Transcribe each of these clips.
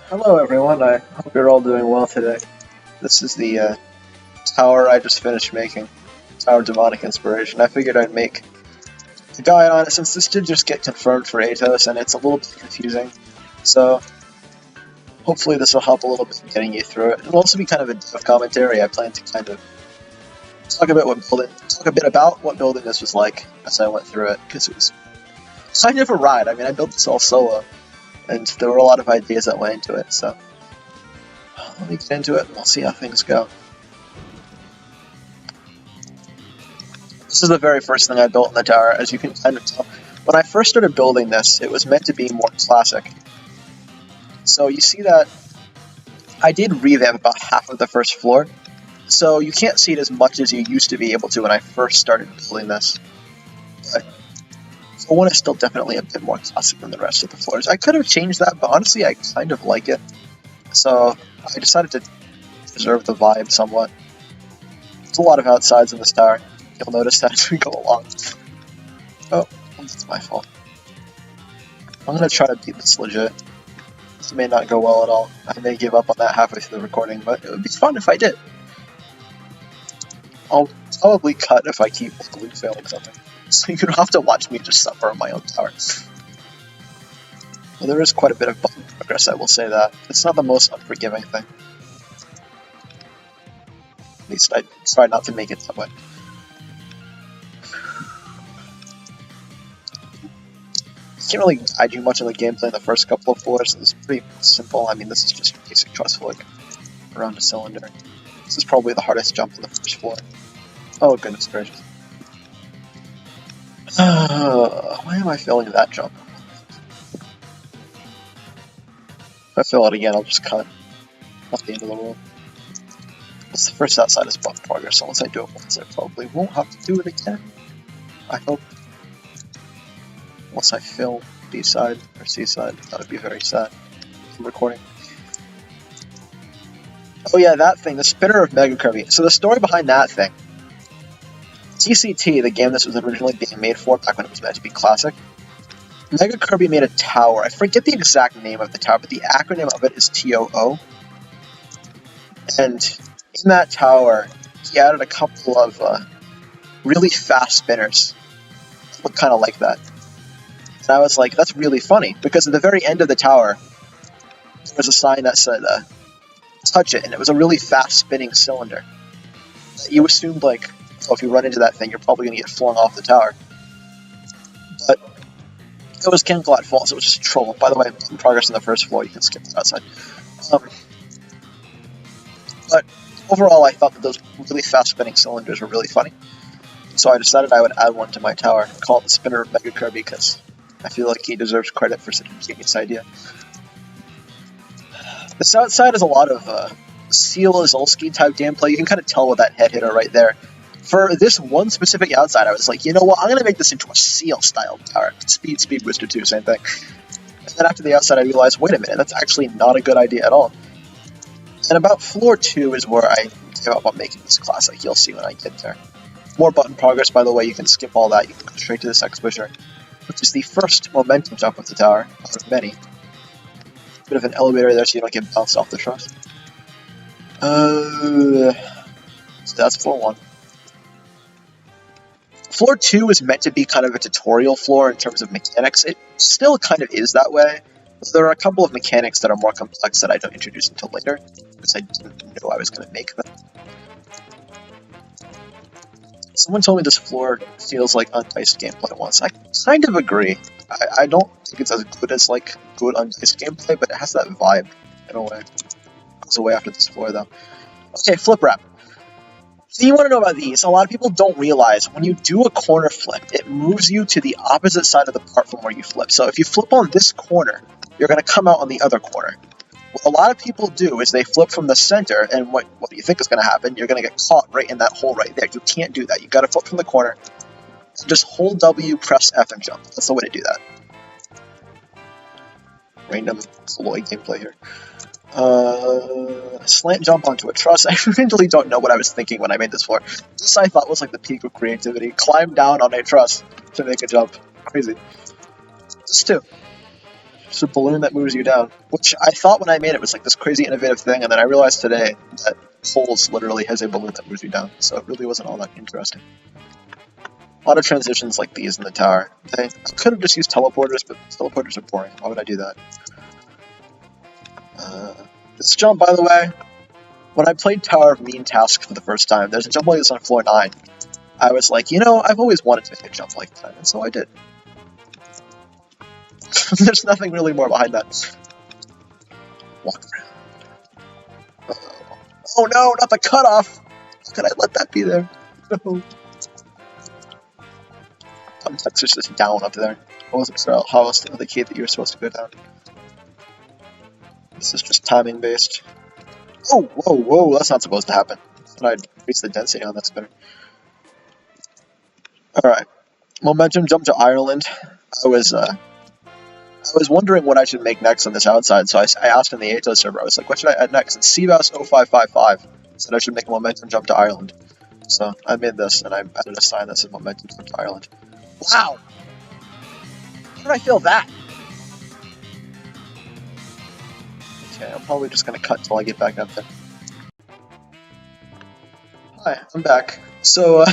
Hello everyone, I hope you're all doing well today. This is the tower I just finished making. Tower Demonic Inspiration. I figured I'd make a guide on it since this did just get confirmed for Atos and it's a little bit confusing. So hopefully this will help a little bit in getting you through it. It'll also be kind of a dev commentary. I plan to kind of talk a bit about what building this was like as I went through it, because it was kind of a ride. I mean, I built this all solo, and there were a lot of ideas that went into it, so let me get into it and we'll see how things go. This is the very first thing I built in the tower. As you can kind of tell, when I first started building this, it was meant to be more classic. So you see that I did revamp about half of the first floor, so you can't see it as much as you used to be able to when I first started building this. But floor 1 is still definitely a bit more classic than the rest of the floors. I could have changed that, but honestly I kind of like it. So I decided to preserve the vibe somewhat. There's a lot of outsides in this tower. You'll notice that as we go along. Oh, that's my fault. I'm gonna try to beat this legit. This may not go well at all. I may give up on that halfway through the recording, but it would be fun if I did. I'll probably cut if I keep blue failing something. So you're gonna have to watch me just suffer on my own tower. Well, there is quite a bit of button progress, I will say that. It's not the most unforgiving thing. At least I try not to make it that way. Can't really guide you much on the gameplay in the first couple of floors. It's pretty simple. I mean, this is just basic truss flick around a cylinder. This is probably the hardest jump on the first floor. Oh, goodness gracious. Why am I failing that jump? If I fail it again, I'll just cut. Not the end of the world. It's the first outside is button progress, so once I do it once, I probably won't have to do it again. I hope. Once I fill B side or C side, that would be very sad. I'm recording. Oh yeah, that thing, the spinner of Mega Kirby. So the story behind that thing, TCT, the game this was originally being made for back when it was meant to be classic, Mega Kirby made a tower. I forget the exact name of the tower, but the acronym of it is jtoh. And in that tower, he added a couple of really fast spinners that look kind of like that. And I was like, that's really funny, because at the very end of the tower, there was a sign that said, touch it, and it was a really fast spinning cylinder. You assumed, like, oh, if you run into that thing, you're probably going to get flung off the tower. But it was Ken-Glad Falls, it was just a troll. By the way, in progress on the first floor, you can skip that outside. But overall, I thought that those really fast spinning cylinders were really funny. So I decided I would add one to my tower, call it the Spinner of Mega Kirby, because I feel like he deserves credit for such a genius idea. This outside is a lot of Seal Azulski type gameplay. You can kind of tell with that head hitter right there. For this one specific outside, I was like, you know what, I'm going to make this into a Seal style tower. Speed Booster 2, same thing. And then after the outside, I realized, wait a minute, that's actually not a good idea at all. And about floor 2 is where I gave up on making this classic. You'll see when I get there. More button progress, by the way, you can skip all that. You can go straight to this Exposition, which is the first momentum jump of the tower, out of many. Bit of an elevator there so you don't get bounced off the truss. So that's floor 1. Floor 2 is meant to be kind of a tutorial floor in terms of mechanics. It still kind of is that way. There are a couple of mechanics that are more complex that I don't introduce until later, because I didn't know I was going to make them. Someone told me this floor feels like undiced gameplay once. I kind of agree. I don't think it's as good as like good undiced gameplay, but it has that vibe in a way. It goes away after this floor though. Okay, flip wrap. So you want to know about these. A lot of people don't realize when you do a corner flip, it moves you to the opposite side of the part from where you flip. So if you flip on this corner, you're going to come out on the other corner. What a lot of people do is they flip from the center, and what do you think is going to happen? You're going to get caught right in that hole right there. You can't do that. You got to flip from the corner. Just hold W, press F, and jump. That's the way to do that. Random Lloyd gameplay here. Slant jump onto a truss. I really don't know what I was thinking when I made this floor. This I thought was like the peak of creativity. Climb down on a truss to make a jump. Crazy. This too. It's a balloon that moves you down, which I thought when I made it was like this crazy innovative thing, and then I realized today that Souls literally has a balloon that moves you down, so it really wasn't all that interesting. A lot of transitions like these in the tower. I could have just used teleporters, but teleporters are boring. Why would I do that? This jump, by the way, when I played Tower of Mean Task for the first time, there's a jump like this on floor 9. I was like, you know, I've always wanted to make a jump like that, and so I did. There's nothing really more behind that. Walk around. Uh-oh. Oh no, not the cutoff! How could I let that be there? No. Text is just down up there. I wasn't sure how else to indicate that you were supposed to go down. This is just timing based. Oh, whoa, whoa, that's not supposed to happen. But I'd increase the density on that spinner. Alright. Momentum jump to Ireland. I was wondering what I should make next on this outside, so I asked in the atos server, I was like, what should I add next? And CBOS0555 said I should make a momentum jump to Ireland. So I made this, and I added a sign that says momentum jump to Ireland. Wow! How did I feel that? Okay, I'm probably just gonna cut until I get back up there. Hi, I'm back. So,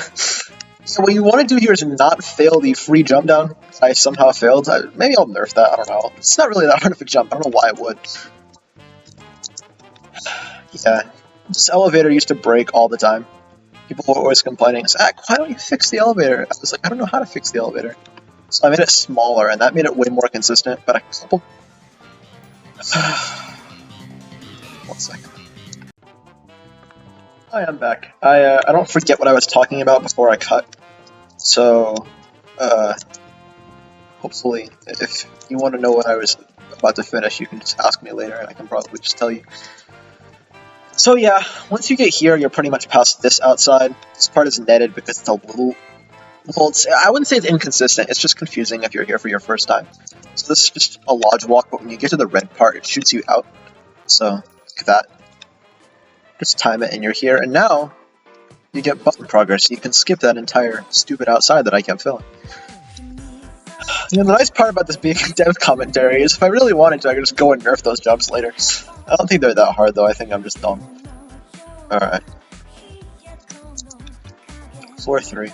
so what you want to do here is not fail the free jump down. I somehow failed. Maybe I'll nerf that, I don't know. It's not really that hard of a jump, I don't know why it would. Yeah, this elevator used to break all the time. People were always complaining, Zach, why don't you fix the elevator? I was like, I don't know how to fix the elevator. So I made it smaller, and that made it way more consistent, but a couple... 1 second. Hi, I'm back. I don't forget what I was talking about before I cut. So, hopefully, if you want to know what I was about to finish, you can just ask me later, and I can probably just tell you. So yeah, once you get here, you're pretty much past this outside. This part is netted because it's a little... Well, I wouldn't say it's inconsistent, it's just confusing if you're here for your first time. So this is just a lodge walk, but when you get to the red part, it shoots you out. So, look at that. Just time it and you're here, and now you get button progress, so you can skip that entire stupid outside that I kept filling. You know, the nice part about this being a dev commentary is if I really wanted to, I could just go and nerf those jumps later. I don't think they're that hard, though. I think I'm just dumb. Alright. Floor 3.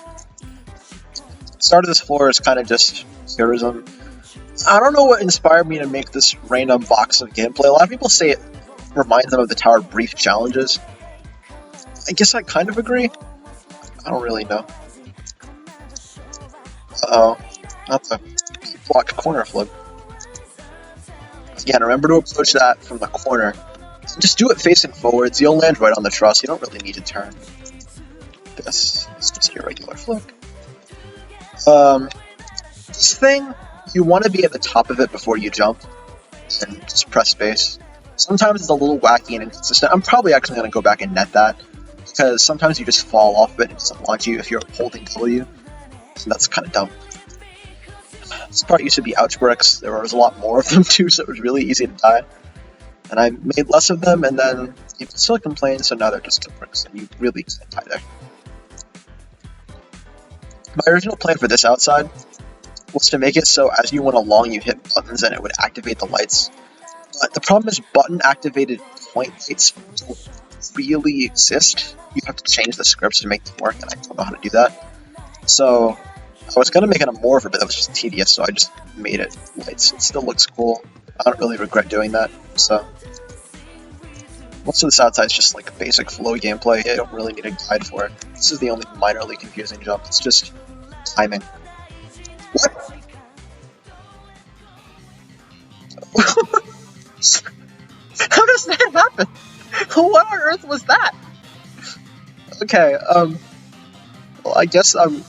Start of this floor is kind of just heroism. I don't know what inspired me to make this random box of gameplay. A lot of people say it reminds them of the Tower Brief challenges. I guess I kind of agree. I don't really know. Uh-oh. Not the block corner flip. Again, remember to approach that from the corner. Just do it facing forwards. You'll land right on the truss. You don't really need to turn. This is just your regular flip. This thing, you want to be at the top of it before you jump. And just press space. Sometimes it's a little wacky and inconsistent. I'm probably actually going to go back and net that. Because sometimes you just fall off of it and it doesn't launch you if you're holding W. So that's kind of dumb. This part used to be ouch bricks. There was a lot more of them too, so it was really easy to die. And I made less of them, and then people still complain, so now they're just kill bricks, and you really can't die there. My original plan for this outside was to make it so as you went along, you hit buttons and it would activate the lights. But the problem is button-activated point lights don't really exist. You have to change the scripts to make them work, and I don't know how to do that. So I was going to make it a morpher, but that was just tedious, so I just made it lights. It still looks cool. I don't really regret doing that, so... Most of this outside is just like basic flow gameplay. I don't really need a guide for it. This is the only minorly confusing jump. It's just timing. What? How does that happen? What on earth was that? Okay, well, I guess I'm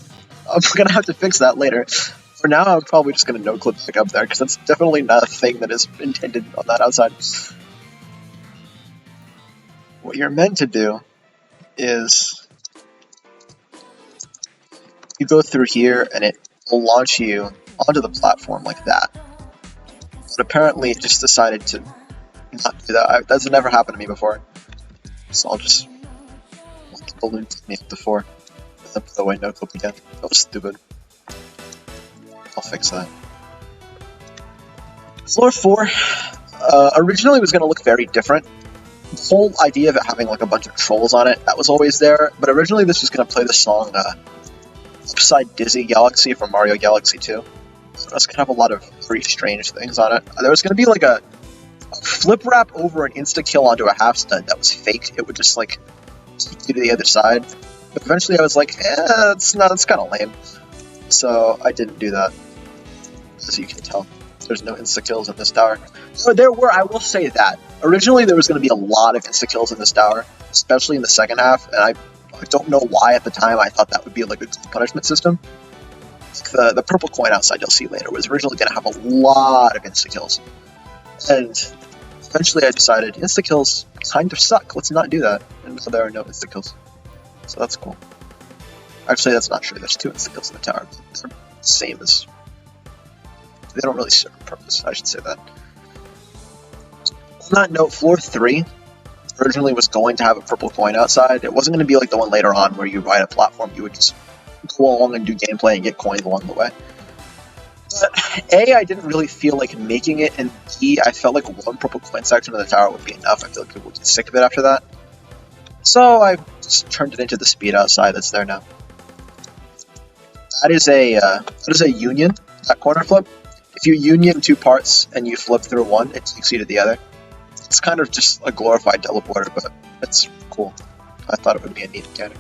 gonna have to fix that later. For now, I'm probably just gonna no-clip back up there, because that's definitely not a thing that is intended on that outside. What you're meant to do is you go through here and it will launch you onto the platform like that. But apparently it just decided to not do that. That's never happened to me before. So I'll just let the balloon take me up to 4. And then put away no clip again. That was stupid. I'll fix that. Floor 4 originally was going to look very different. The whole idea of it having like a bunch of trolls on it, that was always there, but originally this was going to play the song Upside Dizzy Galaxy from Mario Galaxy 2. So it was going to have a lot of very strange things on it. There was going to be like a flip wrap over an insta-kill onto a half-stun that was fake. It would just like take you to the other side. But eventually I was like, that's kind of lame. So I didn't do that, as you can tell. There's no insta-kills in this tower. So there were, I will say that. Originally there was going to be a lot of insta-kills in this tower, especially in the second half, and I don't know why at the time I thought that would be like a good punishment system. The purple coin outside you'll see later was originally going to have a lot of insta-kills. And eventually I decided, insta-kills kind of suck, let's not do that. And so there are no insta-kills. So that's cool. Actually, that's not true, there's 2 insta-kills in the tower, but they're the same as... They don't really serve a purpose, I should say that. On that note, floor 3 originally was going to have a purple coin outside. It wasn't going to be like the one later on where you ride a platform, you would just go along and do gameplay and get coins along the way. But A, I didn't really feel like making it, and B, I felt like one purple coin section of the tower would be enough. I feel like people would get sick of it after that. So I just turned it into the speed outside that's there now. That is a union, that corner flip. If you union 2 parts and you flip through one, it takes you to the other. It's kind of just a glorified teleporter, but it's cool. I thought it would be a neat mechanic.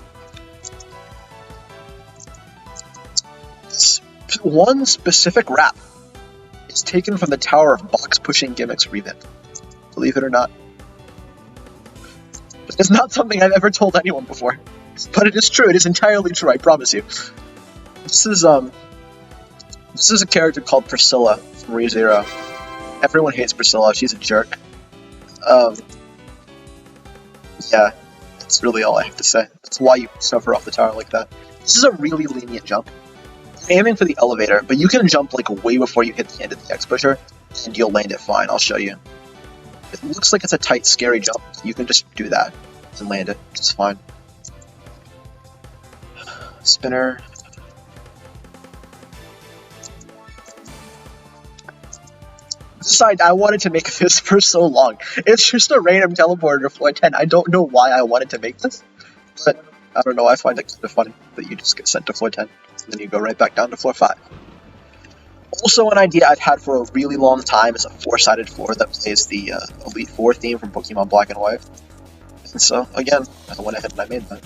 This one specific rap is taken from the Tower of Box Pushing Gimmicks revamp. Believe it or not. It's not something I've ever told anyone before, but it is true. It is entirely true, I promise you. This is a character called Priscilla from ReZero. Everyone hates Priscilla, she's a jerk. Yeah, that's really all I have to say. That's why you shove her off the tower like that. This is a really lenient jump. You're aiming for the elevator, but you can jump like way before you hit the end of the X-Pusher, and you'll land it fine, I'll show you. It looks like it's a tight, scary jump. You can just do that and land it, it's fine. Spinner. I wanted to make this for so long. It's just a random teleporter to floor 10. I don't know why I wanted to make this, but I don't know, I find it kind of funny that you just get sent to floor 10, and then you go right back down to floor 5. Also, an idea I've had for a really long time is a 4-sided floor that plays the Elite Four theme from Pokemon Black and White. And so, again, I went ahead and I made that.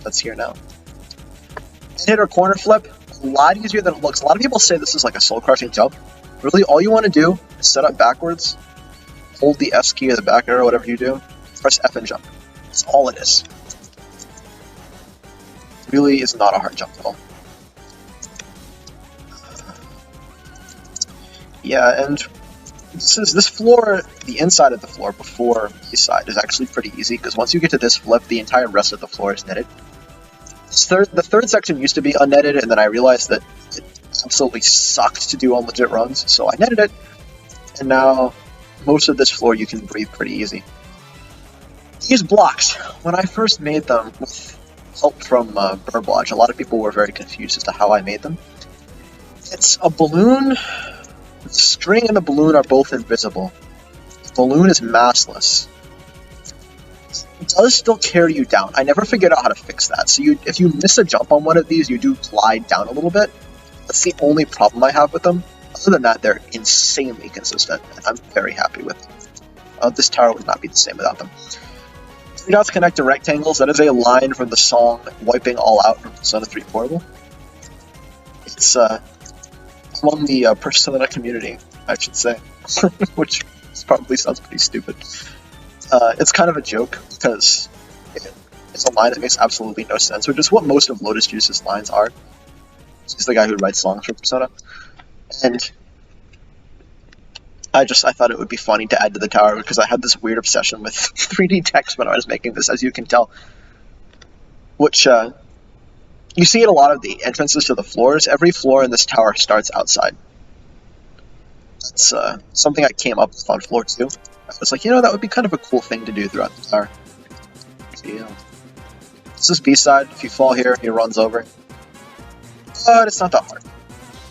That's here now. Hit or corner flip, a lot easier than it looks. A lot of people say this is like a soul-crushing jump. Really, all you want to do is set up backwards, hold the S key or the back arrow, whatever you do, press F and jump. That's all it is. Really is not a hard jump at all. Yeah, and this floor, the inside of the floor before the side is actually pretty easy, because once you get to this flip, the entire rest of the floor is netted. The third section used to be unnetted, and then I realized that it absolutely sucked to do on legit runs, so I netted it, and now most of this floor you can breathe pretty easy. These blocks, when I first made them with help from Burblodge, a lot of people were very confused as to how I made them. It's a balloon. The string and the balloon are both invisible. The balloon is massless. It does still carry you down. I never figured out how to fix that. So if you miss a jump on one of these, you do glide down a little bit. That's the only problem I have with them. Other than that, they're insanely consistent, and I'm very happy with them. This tower would not be the same without them. 3 dots connect to rectangles. That is a line from the song Wiping All Out from Persona 3 Portable. It's among the Persona community, I should say, which probably sounds pretty stupid. It's kind of a joke, because it's a line that makes absolutely no sense, which is what most of Lotus Juice's lines are. He's the guy who writes songs for Persona. And I thought it would be funny to add to the tower, because I had this weird obsession with 3D text when I was making this, as you can tell. Which, you see at a lot of the entrances to the floors. Every floor in this tower starts outside. That's something I came up with on floor 2. I was like, that would be kind of a cool thing to do throughout the tower. So, yeah. This is B-side. If you fall here, he runs over. But it's not that hard.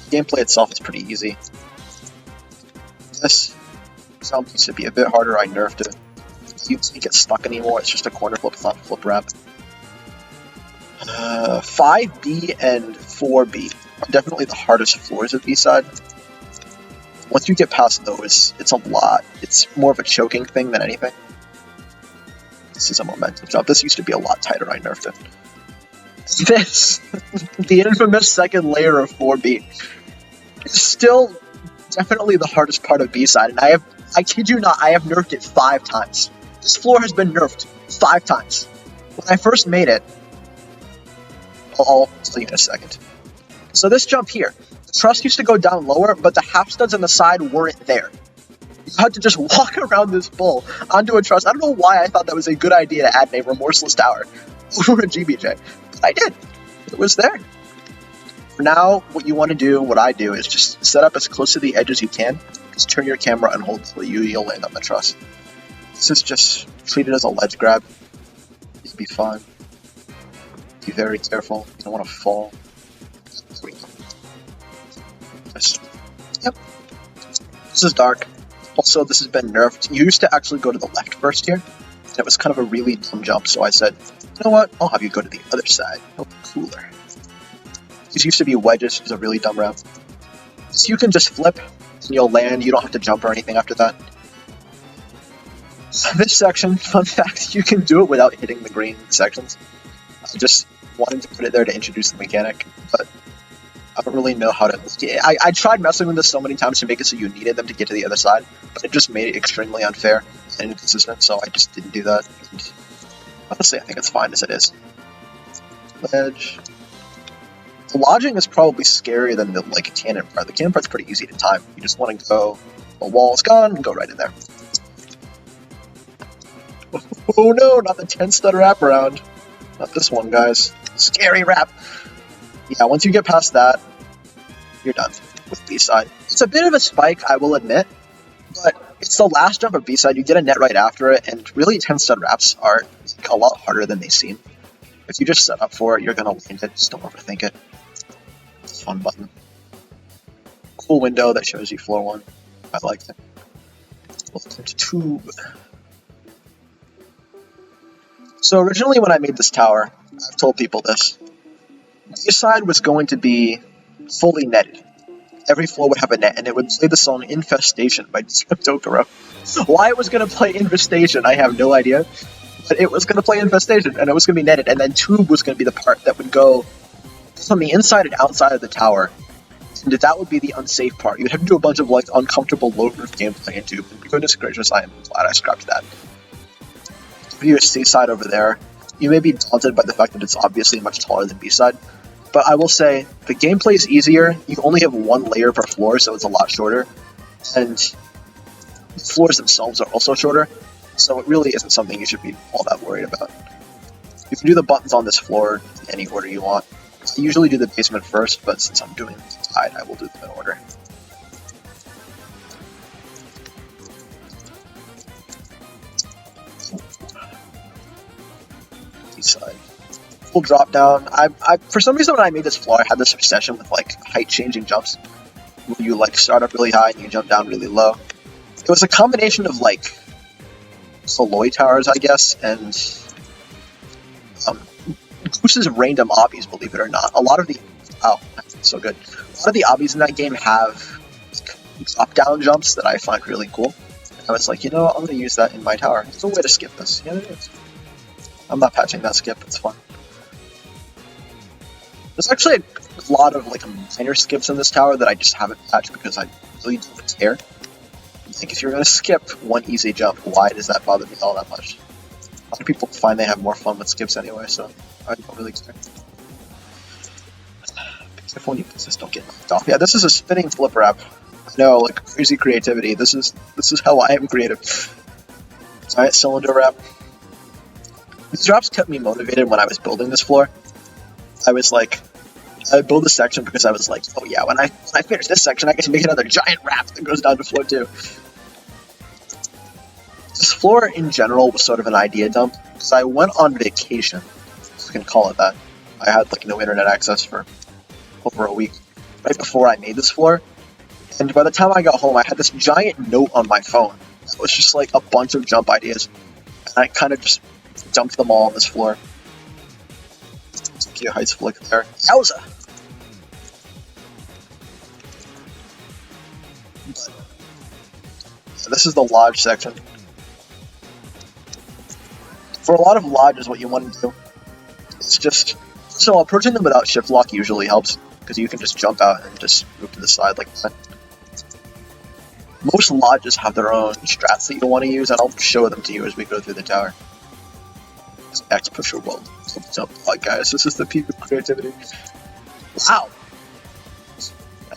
The gameplay itself is pretty easy. This jump used to be a bit harder. I nerfed it. You can't get stuck anymore. It's just a corner flip, not flip wrap. 5B and 4B are definitely the hardest floors of B-side. Once you get past those, it's a lot. It's more of a choking thing than anything. This is a momentum jump. This used to be a lot tighter. I nerfed it. This, the infamous second layer of 4B, is still definitely the hardest part of B-side, and I kid you not, I have nerfed it 5 times. This floor has been nerfed 5 times. When I first made it, I'll tell you in a second. So this jump here, the truss used to go down lower, but the half studs on the side weren't there. You had to just walk around this bowl onto a truss. I don't know why I thought that was a good idea to add a remorseless tower over a GBJ, but I did. It was there. For now, what you want to do, what I do, is just set up as close to the edge as you can. Just turn your camera and hold till you'll land on the truss. This is just treated as a ledge grab. You'll be fine. Be very careful. You don't want to fall. Yep. This is dark. Also, this has been nerfed. You used to actually go to the left first here, and it was kind of a really dumb jump, so I said, you know what, I'll have you go to the other side. It'll be cooler. These used to be wedges, which is a really dumb route. So you can just flip, and you'll land. You don't have to jump or anything after that. This section, fun fact, you can do it without hitting the green sections. I just wanted to put it there to introduce the mechanic, but I don't really know how to... I tried messing with this so many times to make it so you needed them to get to the other side, but it just made it extremely unfair and inconsistent, so I just didn't do that. And honestly, I think it's fine as it is. Ledge. The lodging is probably scarier than the cannon part. The cannon part's pretty easy to time. You just want to go, the wall's gone, and go right in there. Oh no, not the 10-stud wraparound. Not this one, guys. Scary wrap. Yeah, once you get past that, you're done with B-side. It's a bit of a spike, I will admit, but it's the last jump of B-side. You get a net right after it, and really 10-stud wraps are a lot harder than they seem. If you just set up for it, you're going to land it. Just don't overthink it. It's a fun button. Cool window that shows you floor 1. I like it. Welcome to tube. So originally when I made this tower, I've told people this, this side was going to be fully netted. Every floor would have a net, and it would play the song Infestation by jtoh. Why it was going to play Infestation, I have no idea. But it was going to play Infestation, and it was going to be netted, and then Tube was going to be the part that would go from the inside and outside of the tower. And that would be the unsafe part. You'd have to do a bunch of uncomfortable low-roof gameplay in Tube, and goodness gracious, I am glad I scrapped that. View a C-side over there. You may be daunted by the fact that it's obviously much taller than B-side, but I will say the gameplay is easier. You only have 1 layer per floor, so it's a lot shorter, and the floors themselves are also shorter, so it really isn't something you should be all that worried about. You can do the buttons on this floor in any order you want. I usually do the basement first, but since I'm doing the side, I will do them in order. Side. Full drop down. I for some reason when I made this floor, I had this obsession with height changing jumps. Where you start up really high and you jump down really low. It was a combination of Soloy towers, I guess, and Goose's random obbies, believe it or not. A lot of the so good. A lot of the obbies in that game have drop down jumps that I find really cool. And I was like, you know, I'm gonna use that in my tower. There's a way to skip this. Yeah, there is. I'm not patching that skip, it's fun. There's actually a lot of minor skips in this tower that I just haven't patched because I really don't care. If you're going to skip one easy jump, why does that bother me all that much? A lot of people find they have more fun with skips anyway, so I don't really care. Be careful when you just don't get knocked off. Yeah, this is a spinning flip wrap. I know, crazy creativity. This is how I am creative. Giant cylinder wrap. These drops kept me motivated when I was building this floor. I was I would build a section because I was oh yeah, when I finish this section, I get to make another giant wrap that goes down to floor 2. This floor in general was sort of an idea dump because I went on vacation, if you can call it that. I had no internet access for over a week right before I made this floor, And by the time I got home, I had this giant note on my phone. It was just like a bunch of jump ideas. And I kind of just dumped them all on this floor. Cute heights flick there. Yowza! So this is the lodge section. For a lot of lodges, what you want to do is just... So approaching them without shift lock usually helps, because you can just jump out and just move to the side like that. Most lodges have their own strats that you want to use, and I'll show them to you as we go through the tower. X pusher will jump. Oh, guys, this is the peak of creativity. Wow!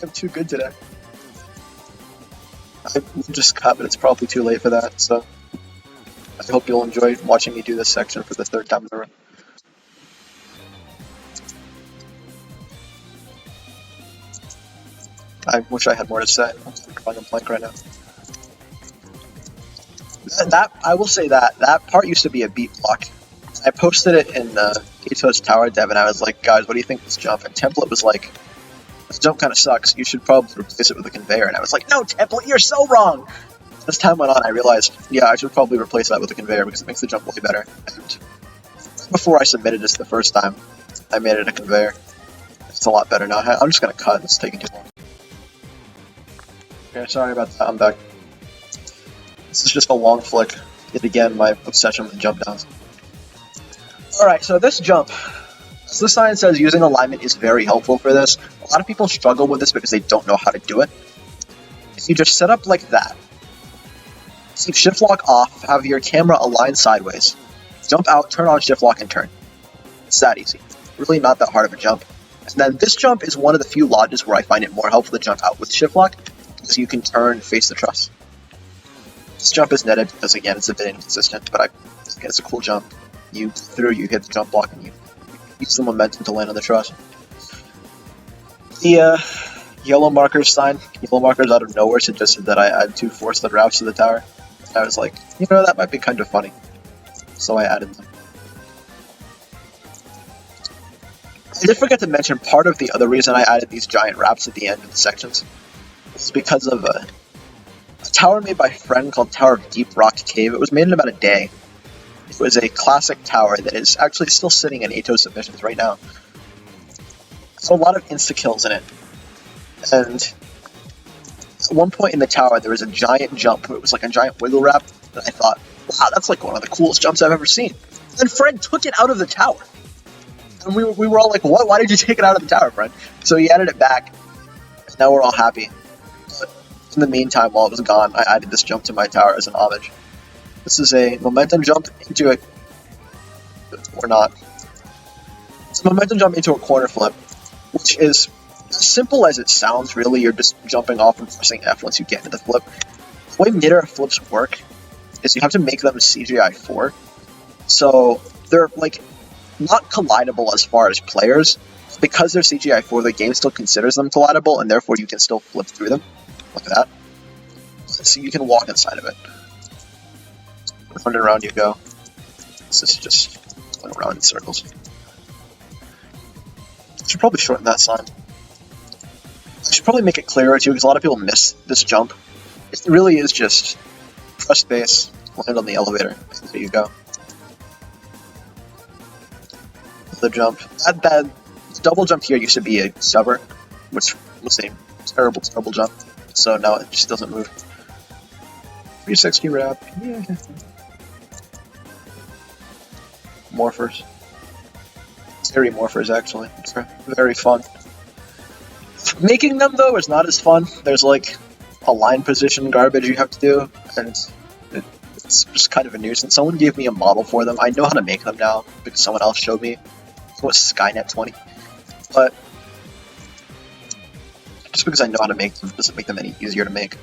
I'm too good today. I just cut, but it's probably too late for that, so I hope you'll enjoy watching me do this section for the third time in a row. I wish I had more to say. I'm drawing a blank right now. That I will say that part used to be a beat block. I posted it in jtoh's tower dev, and I was like, guys, what do you think of this jump? And Template was like, this jump kind of sucks. You should probably replace it with a conveyor. And I was like, no, Template, you're so wrong. As time went on, I realized, yeah, I should probably replace that with a conveyor because it makes the jump way better. And before I submitted this the first time, I made it a conveyor. It's a lot better now. I'm just gonna cut. It's taking too long. Okay, sorry about that. I'm back. This is just a long flick. Yet again, my obsession with jump downs. Alright, so this jump, as the sign says, using alignment is very helpful for this. A lot of people struggle with this because they don't know how to do it. If you just set up like that, keep shift lock off, have your camera align sideways, jump out, turn on shift lock, and turn. It's that easy. Really not that hard of a jump. And then this jump is one of the few lodges where I find it more helpful to jump out with shift lock, because you can turn and face the truss. This jump is netted because, again, it's a bit inconsistent, but again, it's a cool jump. You hit the jump block, and you use the momentum to land on the truss. The yellow markers sign, yellow markers out of nowhere suggested that I add 2 4-stud routes to the tower. I was like, you know, that might be kind of funny. So I added them. I did forget to mention part of the other reason I added these giant wraps at the end of the sections is because of a tower made by a friend called Tower of Deep Rock Cave. It was made in about a day. It was a classic tower that is actually still sitting in atos submissions right now. So a lot of insta-kills in it. And at one point in the tower, there was a giant jump. It was like a giant wiggle wrap. And I thought, wow, that's like one of the coolest jumps I've ever seen. And Fred took it out of the tower. And we were all like, what? Why did you take it out of the tower, Fred? So he added it back. And now we're all happy. But in the meantime, while it was gone, I added this jump to my tower as an homage. This is a momentum jump into a... or not. It's a momentum jump into a corner flip, which is as simple as it sounds, really. You're just jumping off and pressing F once you get into the flip. The way mid-air flips work is you have to make them CGI 4. So they're, like, not collidable as far as players. Because they're CGI 4, the game still considers them collidable, and therefore you can still flip through them. Like that. So you can walk inside of it. Round and round you go. This is just going around in circles. I should probably shorten that sign. I should probably make it clearer too, because a lot of people miss this jump. It really is just press space, land on the elevator, and there you go. The jump. That double jump here used to be a cover, which was a terrible, terrible jump. So now it just doesn't move. 360 wrap. Yeah. Morphers. Scary morphers, actually. It's very fun. Making them, though, is not as fun. There's, like, a line position garbage you have to do, and it's just kind of a nuisance. Someone gave me a model for them. I know how to make them now, because someone else showed me. It was Skynet 20. But just because I know how to make them doesn't make them any easier to make.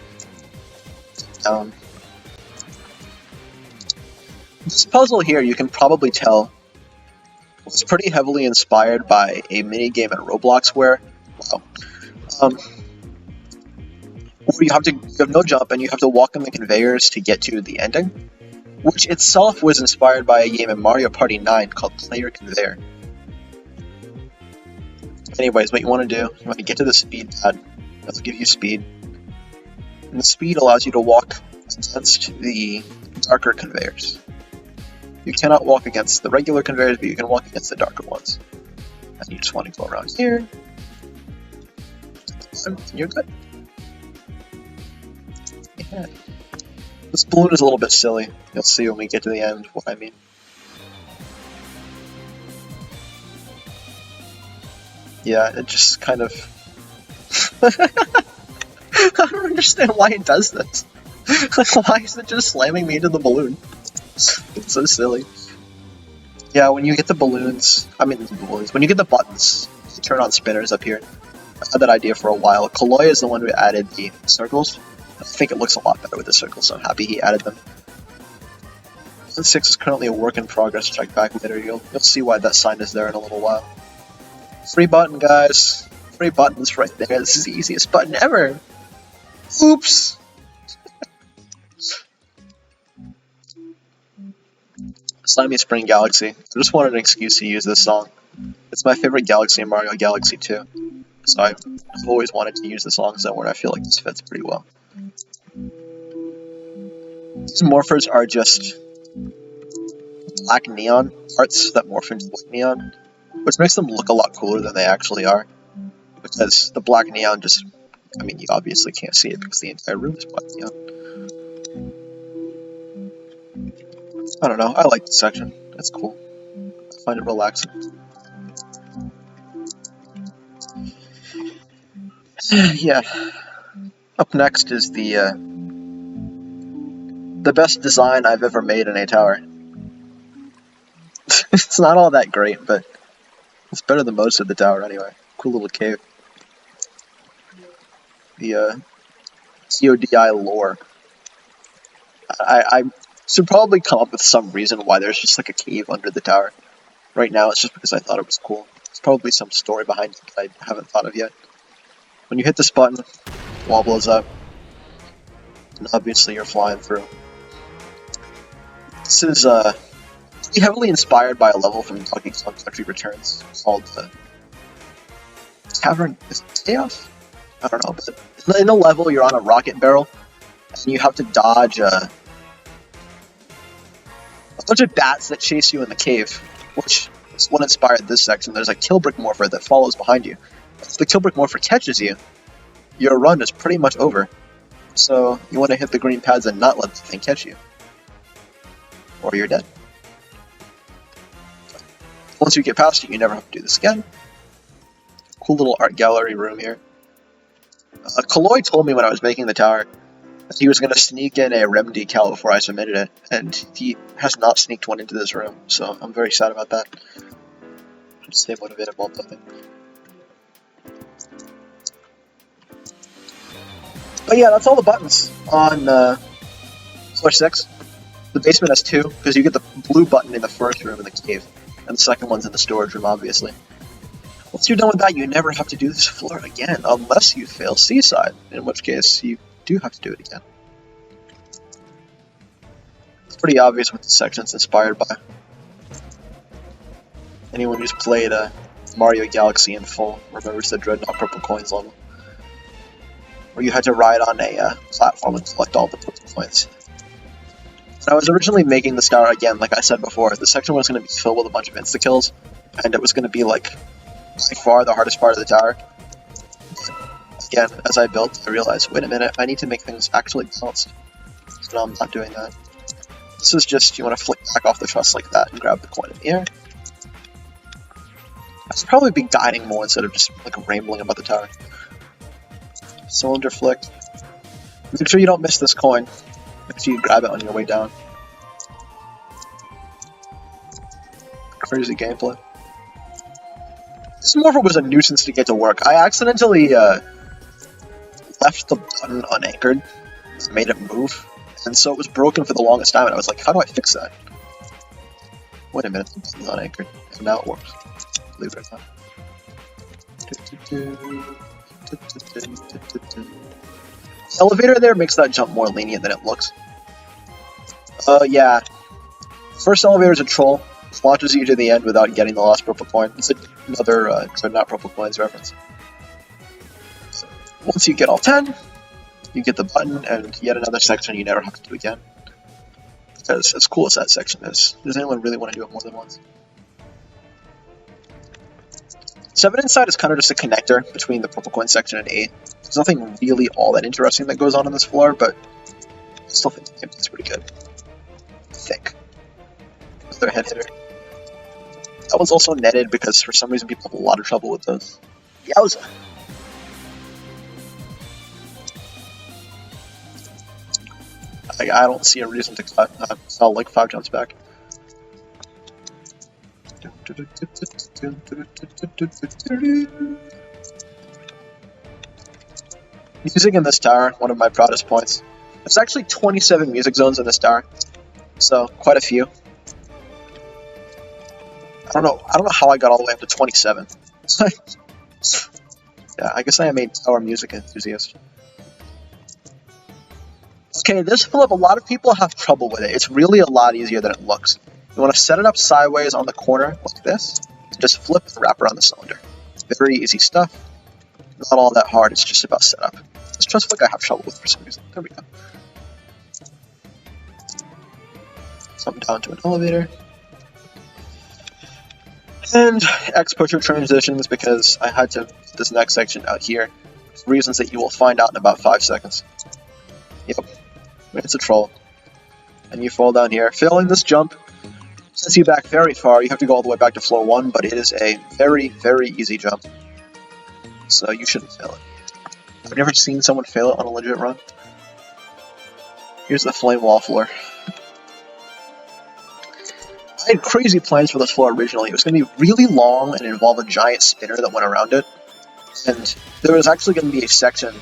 This puzzle here, you can probably tell, was pretty heavily inspired by a minigame in Roblox where, wow, where you have no jump and you have to walk on the conveyors to get to the ending, which itself was inspired by a game in Mario Party 9 called Player Conveyor. Anyways, what you want to do, you want to get to the speed pad. That'll give you speed. And the speed allows you to walk against the darker conveyors. You cannot walk against the regular conveyors, but you can walk against the darker ones. And you just want to go around here. And you're good. Yeah. This balloon is a little bit silly. You'll see when we get to the end what I mean. Yeah, it just kind of... I don't understand why it does this. Like, why is it just slamming me into the balloon? It's so silly. Yeah, when you get the balloons... when you get the buttons, you turn on spinners up here. I had that idea for a while. Kaloy is the one who added the circles. I think it looks a lot better with the circles, so I'm happy he added them. Season 6 is currently a work in progress. Check back later. You'll see why that sign is there in a little while. Free button, guys. Free buttons right there. This is the easiest button ever. Oops. Slimy Spring Galaxy. I just wanted an excuse to use this song. It's my favorite galaxy in Mario Galaxy 2. So I've always wanted to use the song somewhere, and I feel like this fits pretty well. These morphers are just black neon parts that morph into white neon, which makes them look a lot cooler than they actually are. Because the black neon just... you obviously can't see it because the entire room is black neon. I don't know, I like this section. It's cool. I find it relaxing. Yeah. Up next is the best design I've ever made in a tower. It's not all that great, but it's better than most of the tower anyway. Cool little cave. The CODI lore. I should probably come up with some reason why there's just like a cave under the tower. Right now it's just because I thought it was cool. There's probably some story behind it that I haven't thought of yet. When you hit this button, the wall blows up, and obviously you're flying through. This is heavily inspired by a level from Donkey Kong Country Returns called Tavern... is it Chaos? I don't know, but in a level you're on a rocket barrel, and you have to dodge a bunch of bats that chase you in the cave, which is what inspired this section. There's a Killbrick Morpher that follows behind you. If the Killbrick Morpher catches you, your run is pretty much over. So you want to hit the green pads and not let the thing catch you, or you're dead. Once you get past it, you never have to do this again. Cool little art gallery room here. Kaloy told me when I was making the tower that he was going to sneak in a REM decal before I submitted it, and he has not sneaked one into this room, so I'm very sad about that. Stay motivated while building. But yeah, that's all the buttons on floor 6. The basement has 2, because you get the blue button in the first room in the cave, and the second one's in the storage room, obviously. Once you're done with that, you never have to do this floor again, unless you fail Seaside, in which case you do have to do it again. It's pretty obvious what this section's inspired by. Anyone who's played Mario Galaxy in full remembers the Dreadnought Purple Coins level, where you had to ride on a platform and collect all the purple coins. When I was originally making this tower, again, like I said before, the section was going to be filled with a bunch of insta-kills, and it was going to be like by far the hardest part of the tower. But again, as I built, I realized, wait a minute, I need to make things actually balanced. So now I'm not doing that. This is just, you want to flick back off the truss like that and grab the coin in the air. I should probably be guiding more instead of just like rambling about the tower. Cylinder flick. Make sure you don't miss this coin. Make sure you grab it on your way down. Crazy gameplay. This morpher was a nuisance to get to work. I accidentally left the button unanchored and made it move, and so it was broken for the longest time, and I was like, how do I fix that? Wait a minute, the button's unanchored, and now it works. Believe it or not. The elevator there makes that jump more lenient than it looks. Yeah. First elevator is a troll. Launches you to the end without getting the last purple coin. It's another Dreadnought Purple Coins reference. So, once you get all 10, You get the button and yet another section you never have to do again. Because as cool as that section is, does anyone really want to do it more than once? 7 inside is kind of just a connector between the purple coin section and 8. There's nothing really all that interesting that goes on this floor, but I still think the gameplay's pretty good. I think. Another head hitter. That one's also netted because for some reason people have a lot of trouble with those. Yowza! I don't see a reason to cut. I'll like 5 jumps back. Music in this tower, one of my proudest points. There's actually 27 music zones in this tower, so quite a few. I don't know how I got all the way up to 27. Yeah, I guess I am a tower music enthusiast. Okay, this flip, a lot of people have trouble with it. It's really a lot easier than it looks. You want to set it up sideways on the corner like this, just flip and wrap around the cylinder. Very easy stuff. Not all that hard, it's just about setup. This trust flick I have trouble with for some reason. There we go. Something down to an elevator. And X pusher transitions because I had to put this next section out here. For reasons that you will find out in about 5 seconds. Yep. It's a troll. And you fall down here. Failing this jump sets you back very far. You have to go all the way back to floor 1, but it is a very, very easy jump. So you shouldn't fail it. I've never seen someone fail it on a legit run. Here's the flame wall floor. I had crazy plans for this floor originally. It was going to be really long and involve a giant spinner that went around it. And there was actually going to be a section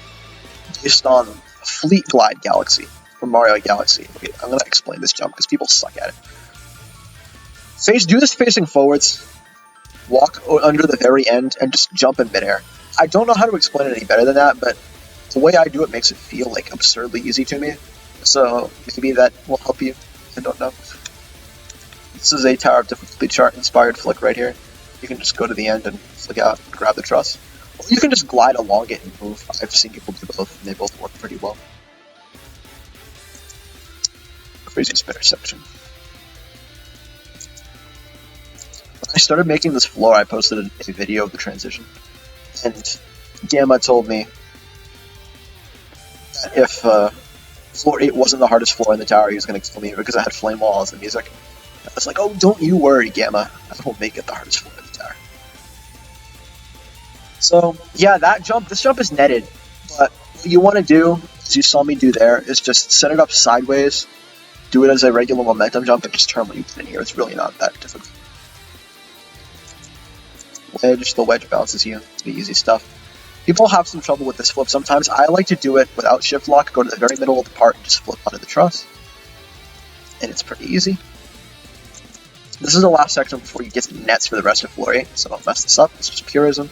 based on Fleet Glide Galaxy from Mario Galaxy. Okay, I'm going to explain this jump because people suck at it. Do this facing forwards, walk under the very end, and just jump in midair. I don't know how to explain it any better than that, but the way I do it makes it feel like absurdly easy to me. So maybe that will help you. I don't know. This is a Tower of Difficulty chart inspired flick right here. You can just go to the end and flick out and grab the truss. Or you can just glide along it and move. I've seen people do both, and they both work pretty well. Crazy spinner section. When I started making this floor, I posted a video of the transition. And Gamma told me that if floor 8 wasn't the hardest floor in the tower, he was going to kill me because I had flame walls and music. I was like, oh, don't you worry, Gamma. I will make it the hardest floor in the tower. So, yeah, this jump is netted. But what you want to do, as you saw me do there, is just set it up sideways, do it as a regular momentum jump, and just turn when you get in here. It's really not that difficult. Wedge, the wedge bounces you. The easy stuff. People have some trouble with this flip sometimes. I like to do it without shift lock, go to the very middle of the part, and just flip onto the truss. And it's pretty easy. This is the last section before you get to nets for the rest of floor 8, so don't mess this up. It's just purism.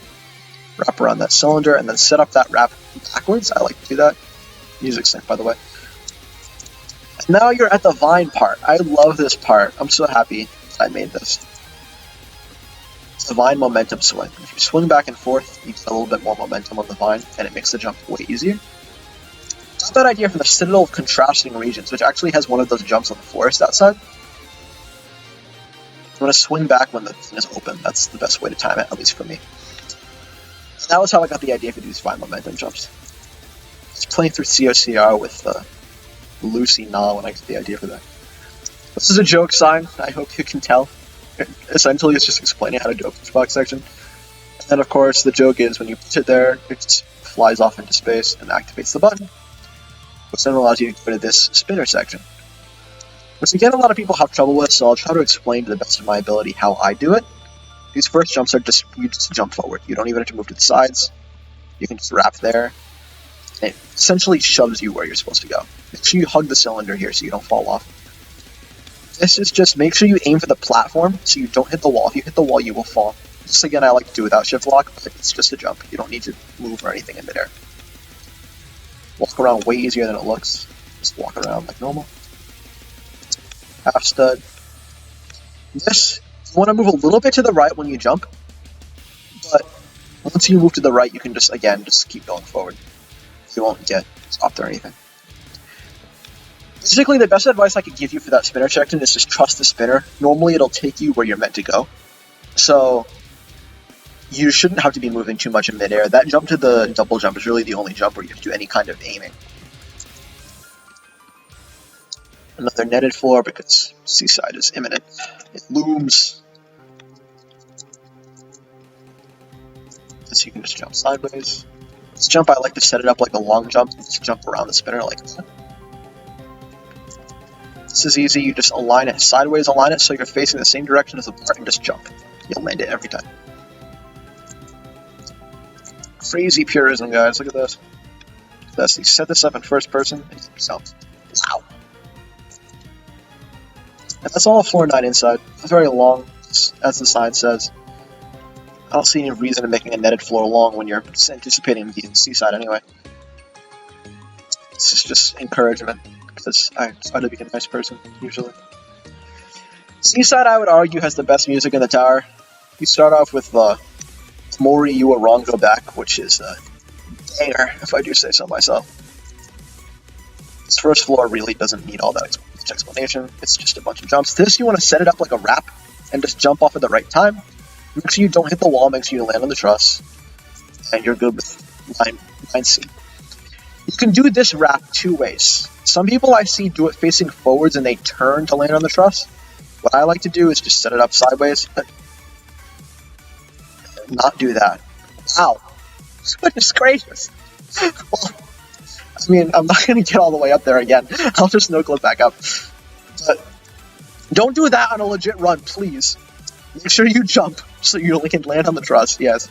Wrap around that cylinder, and then set up that wrap backwards. I like to do that. Music sync, by the way. And now you're at the vine part. I love this part. I'm so happy I made this. It's the vine momentum swing. If you swing back and forth, you get a little bit more momentum on the vine, and it makes the jump way easier. Got that idea from the Citadel of Contrasting Regions, which actually has one of those jumps on the forest outside. I'm going to swing back when the thing is open. That's the best way to time it, at least for me. And that was how I got the idea for these vine momentum jumps. I was playing through COCR with Lucy Na when I got the idea for that. This is a joke sign, I hope you can tell. Essentially, it's just explaining how to do a pushbox section. And then, of course, the joke is when you put it there, it just flies off into space and activates the button, which then allows you to go to this spinner section. Which, again, a lot of people have trouble with, so I'll try to explain to the best of my ability how I do it. These first jumps are you just jump forward. You don't even have to move to the sides. You can just wrap there. And it essentially shoves you where you're supposed to go. Make sure you hug the cylinder here so you don't fall off. This is just make sure you aim for the platform so you don't hit the wall. If you hit the wall, you will fall. This, again, I like to do without shift lock, but it's just a jump. You don't need to move or anything in midair. Walk around way easier than it looks. Just walk around like normal. Half stud. This, you want to move a little bit to the right when you jump, but once you move to the right, you can just, again, just keep going forward. you won't get stopped or anything. Basically, the best advice I could give you for that spinner section is just trust the spinner. Normally, it'll take you where you're meant to go. So, you shouldn't have to be moving too much in midair. That jump to the double jump is really the only jump where you have to do any kind of aiming. Another netted floor because Seaside is imminent. It looms. So you can just jump sideways. This jump, I like to set it up like a long jump and just jump around the spinner like that. This is easy, you just align it sideways, align it so you're facing the same direction as the part and just jump. You'll land it every time. Crazy purism, guys, look at this. You set this up in first person and yourself. Wow. And that's all floor 9 inside. It's very long, as the sign says. I don't see any reason in making a netted floor long when you're anticipating the Seaside anyway. This is just encouragement, because I try to be a nice person, usually. Seaside, I would argue, has the best music in the tower. You start off with the Mori You Were Wrong Go Back, which is a banger, if I do say so myself. This first floor really doesn't need all that explanation. It's just a bunch of jumps. This, you want to set it up like a wrap and just jump off at the right time. Make sure you don't hit the wall, make sure you land on the truss, and you're good with line C. You can do this wrap 2 ways. Some people I see do it facing forwards and they turn to land on the truss. What I like to do is just set it up sideways, but not do that. Wow. Goodness gracious. Well, I mean, I'm not going to get all the way up there again. I'll just no-clip back up. But don't do that on a legit run, please. Make sure you jump so you can land on the truss, yes.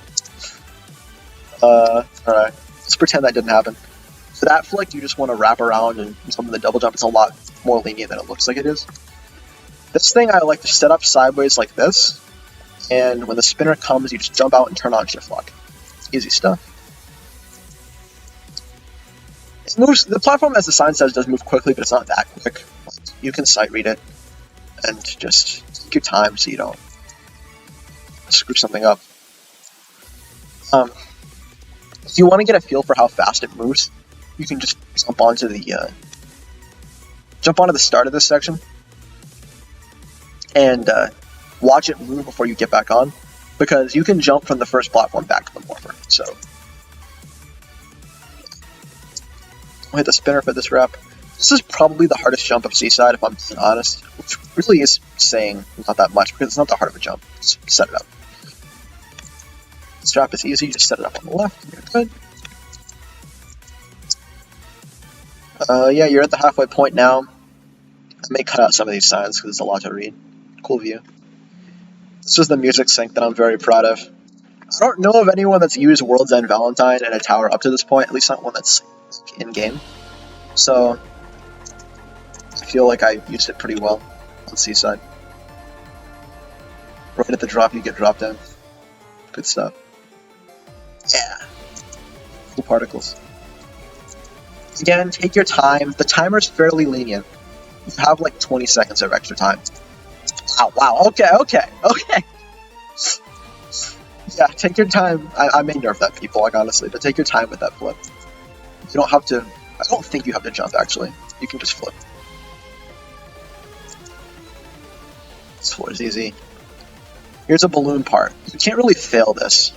Alright. Let's pretend that didn't happen. For that flick, you just want to wrap around and jump in the double jump. It's a lot more lenient than it looks like it is. This thing I like to set up sideways like this, and when the spinner comes, you just jump out and turn on shift lock. Easy stuff. It moves. The platform, as the sign says, does move quickly, but it's not that quick. You can sight read it and just take your time so you don't screw something up. If you want to get a feel for how fast it moves, you can just jump onto the start of this section and watch it move before you get back on, because you can jump from the first platform back to the morpher. So don't hit the spinner for this wrap. This is probably the hardest jump of Seaside, if I'm being honest, which really is saying not that much because it's not that hard of a jump. Just set it up. This wrap is easy, just set it up on the left and you're good. Yeah, you're at the halfway point now. I may cut out some of these signs because it's a lot to read. Cool view. This is the music sync that I'm very proud of. I don't know of anyone that's used World's End Valentine in a tower up to this point, at least not one that's in-game. So, I feel like I used it pretty well on Seaside. Right at the drop, you get dropped down. Good stuff. Yeah. Cool particles. Again, take your time. The timer's fairly lenient. You have like 20 seconds of extra time. Wow, okay. Yeah, take your time. I may nerf that people, like, honestly, but take your time with that flip. You don't have to... I don't think you have to jump, actually. You can just flip. This floor is easy. Here's a balloon part. You can't really fail this.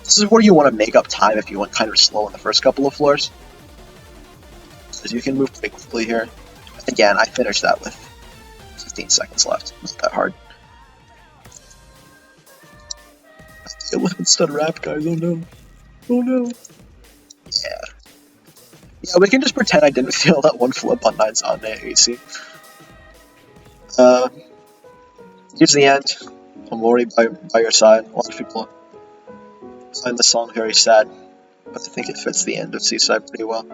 This is where you want to make up time if you went kind of slow in the first couple of floors. Because you can move pretty quickly here. Again, I finished that with 15 seconds left. Not that hard. It wasn't stud wrap, guys. Oh no. Oh no. Yeah. Yeah, we can just pretend I didn't feel that one flip on 9's on AC. Here's the end. I'm already by your side. A lot of people find the song very sad, but I think it fits the end of Seaside pretty well.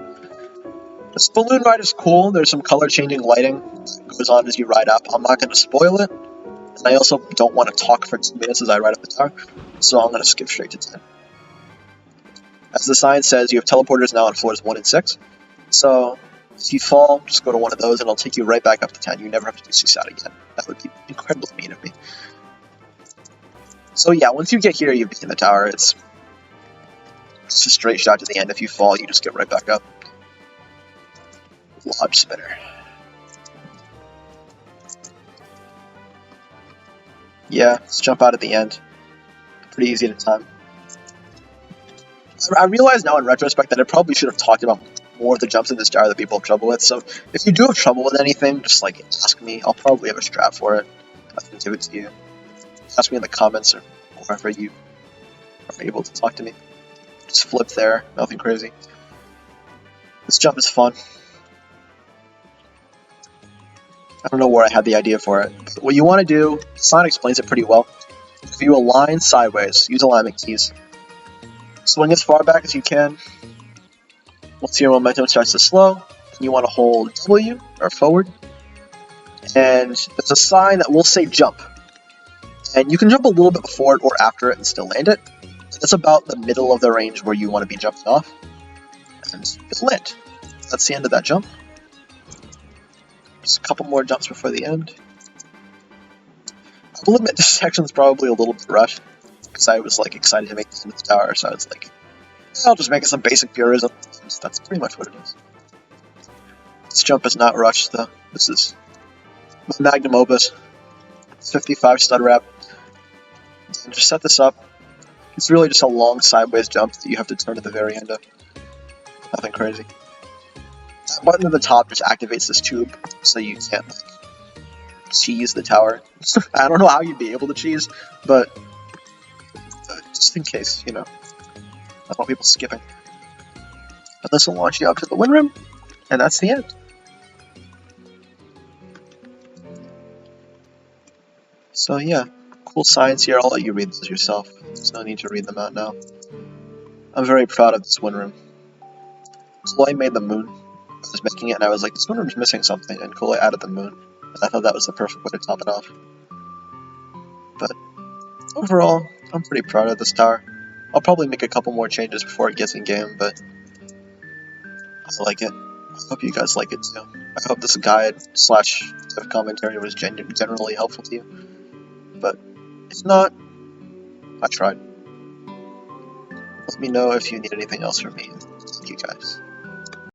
This balloon ride is cool. There's some color changing lighting that goes on as you ride up. I'm not going to spoil it, and I also don't want to talk for 2 minutes as I ride up the tower, so I'm going to skip straight to 10. As the sign says, you have teleporters now on floors 1 and 6, so if you fall, just go to one of those and it'll take you right back up to 10. You never have to do Seaside again. That would be incredibly mean of me. So yeah, once you get here, you've beaten the tower. It's It's a straight shot to the end. If you fall, you just get right back up. Lodge spinner. Yeah, let's jump out at the end. Pretty easy to time. I realize now in retrospect that I probably should have talked about more of the jumps in this jar that people have trouble with. So if you do have trouble with anything, just like ask me. I'll probably have a strat for it. I can give it to you. Ask me in the comments or wherever you are able to talk to me. Just flip there, nothing crazy. This jump is fun. I don't know where I had the idea for it. But what you want to do, Sign explains it pretty well. If you align sideways, use alignment keys. Swing as far back as you can. Once your momentum starts to slow, you want to hold W or forward. And there's a sign that will say jump. And you can jump a little bit before it or after it and still land it. That's about the middle of the range where you want to be jumping off. And you'll land. That's the end of that jump. Just a couple more jumps before the end. I will admit this section's probably a little bit rushed, because I was like excited to make this into the tower, so I was like, I'll just make it some basic purism. That's pretty much what it is. This jump is not rushed though. This is my magnum opus. 55 stud wrap. And just set this up. It's really just a long sideways jump that you have to turn at the very end of. Nothing crazy. That button at the top just activates this tube, so you can't like cheese the tower. I don't know how you'd be able to cheese, but just in case, you know. I don't want people skipping. But this will launch you up to the win rim, and that's the end. So yeah, cool signs here. I'll let you read those yourself. There's no need to read them out now. I'm very proud of this win room. Chloe made the moon. I was making it, and I was like, this win room's missing something, and Chloe added the moon. And I thought that was the perfect way to top it off. But overall, I'm pretty proud of this tower. I'll probably make a couple more changes before it gets in game, but I like it. I hope you guys like it too. I hope this guide slash commentary was generally helpful to you. But if not, I tried. Let me know if you need anything else from me. Thank you guys.